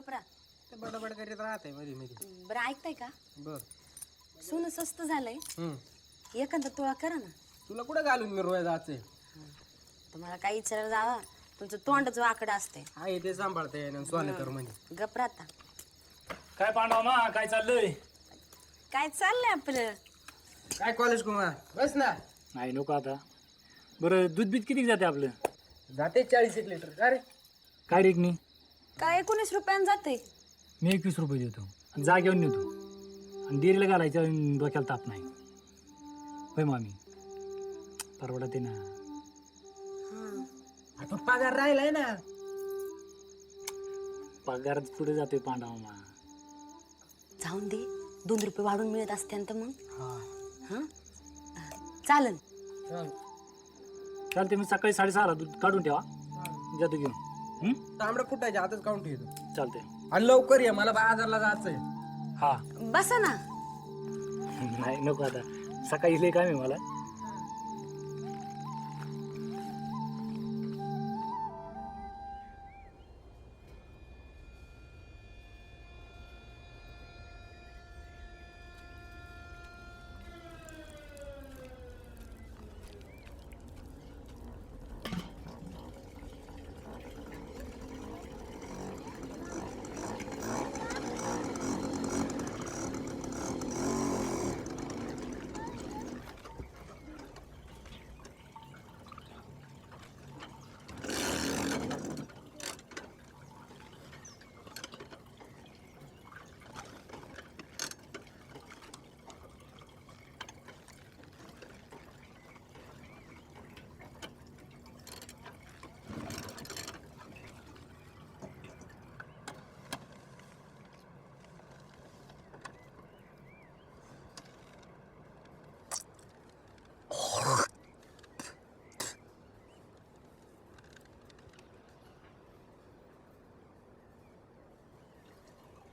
गपरा. ते बडबड करीत राहते मध्ये मध्ये. बरं ऐकताय का? बर. सोनं स्वस्त झालंय. एखादा तुळा करा ना. तुला कुठं घालून मी रोया जायचंय? तुम्हाला काही विचारायला जावा तुमचं तोंडच वाकडं असते. आहे ते सांभाळते सोने तर म्हणजे. गपरा आता. काय पांडवा मा काय चाललंय? काय चाललंय आपलं? काय कॉलेज कुमार बस ना. नाही नको आता. बरं दूध बीत किती जाते आपलं? जाते 40 लिटर. का रे? काय रेकनी? काय 19 रुपयानं जाते. मी 21 रुपये देतो आणि जागेवर नेतो आणि डेअरीला घालायचं आणि डोक्याला ताप नाही. होय मामी परवडते ना. आता पगार राहिलाय ना. पगार पुढे जातोय पांडवा मा. जाऊन दे 2 रुपये वाढून मिळत असते तर मग. हा चालन. चालते मी सकाळी 6:30ला दूध काढून ठेवा जातो घेऊन. तांबडं फुटायचे आताच काउंट येतो. चालते. आणि लवकर ये मला बाजारला जायचंय. हा बसा ना. नाही नको आता सकाळी लय काम आहे मला.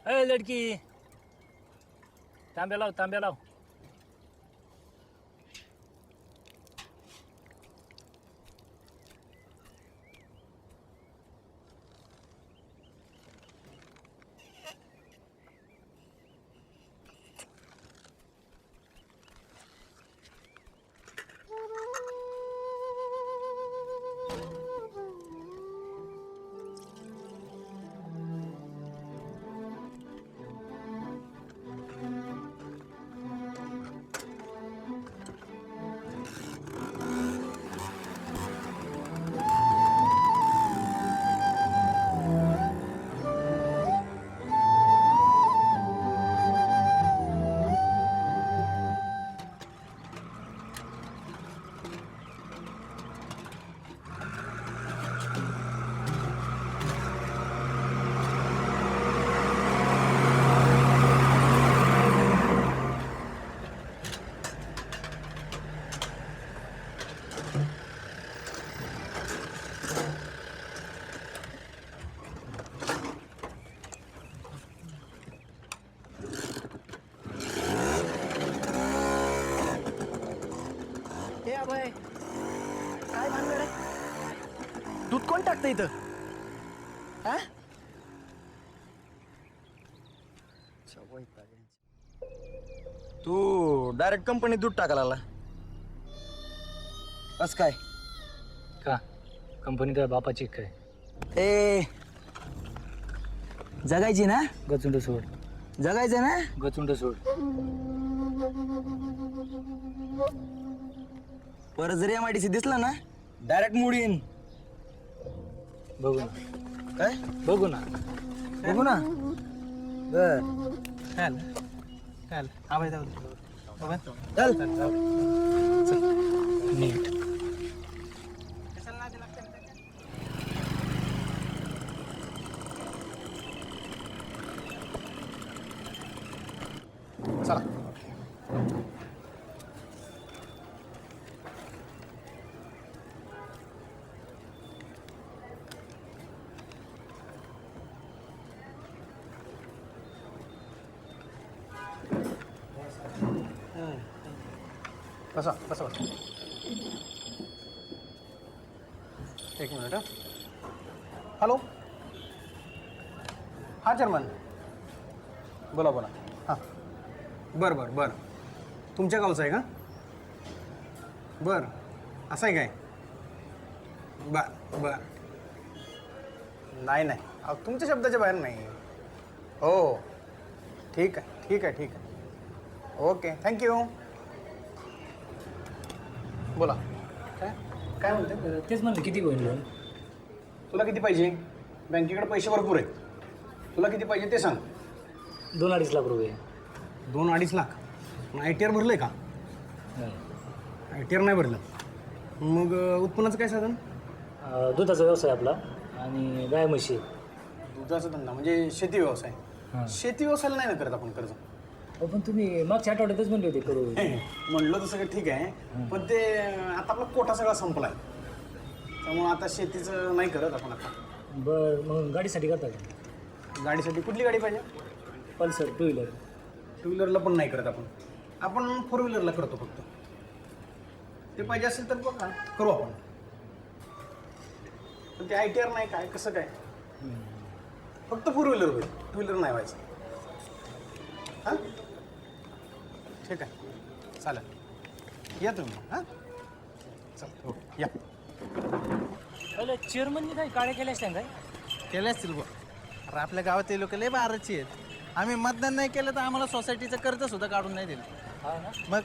ए लडकी तांब्या लाव तांब्या लाव. काय भानगड आहे? दूध कोण टाकतं इथं? हा? तू डायरेक्ट कंपनीत दूध टाकायला लागला बस काय? का कंपनी तर बापाची काय? ए जगायची ना? गचुंड सोड. जगायचं ना? गचुंड सोड. परत जर MIDC दिसला ना डायरेक्ट मुडीन. बघू ना. काय बघू ना. बघू ना. बर चाल चाल. आवाज जाऊ चल. नीट. चला. बसा बसा बसा. एक मिनिट. हॅलो हां चेअरमन बोला बोला हां बरं बरं बरं तुमच्या गावचं आहे का बरं असं आहे काय बर नाही नाही अहो, तुमच्या शब्दाच्या बाहेर नाही हो ठीक आहे ठीक आहे ठीक आहे ओके थँक्यू बोला काय काय म्हणते तेच म्हणलं किती होईल लोन तुला किती पाहिजे बँकेकडे पैसे भरपूर आहेत तुला किती पाहिजे ते सांग 2-2.5 लाख रुपये 2-2.5 लाख मग आय टी आर भरलं आहे का नाही. आय टी आर नाही भरलं मग उत्पन्नाचं काय साधन दुधाचा व्यवसाय आपला आणि गाय म्हशी दुधाचा धंदा म्हणजे शेती व्यवसाय हां. शेती व्यवसायाला नाही ना करत आपण कर्ज हो पण तुम्ही मागच्या आठवड्यातच म्हणले होते करू म्हणलं तर सगळं ठीक आहे पण ते आता आपला कोटा सगळा संपला आहे त्यामुळं आता शेतीचं नाही करत आपण आता बरं मग गाडीसाठी करता का गाडीसाठी कुठली गाडी पाहिजे पल्सर 2 व्हीलर 2 व्हीलरला पण नाही करत आपण 4 व्हीलरला करतो फक्त ते पाहिजे असेल तर बघा करू आपण पण ते आय टी आर नाही काय कसं काय फक्त 4 व्हीलर होईल 2 व्हीलर नाही व्हायचं हां ठीक आहे चालेल या तुम्ही मग हां चल हो या चेअरमननी काही काळे केले असते काय केले असतील बघ अरे आपल्या गावातले लोक लय बाराची आहेत आम्ही मतदान नाही केलं तर आम्हाला सोसायटीचं कर्ज सुद्धा काढून नाही दिलं हा ना मग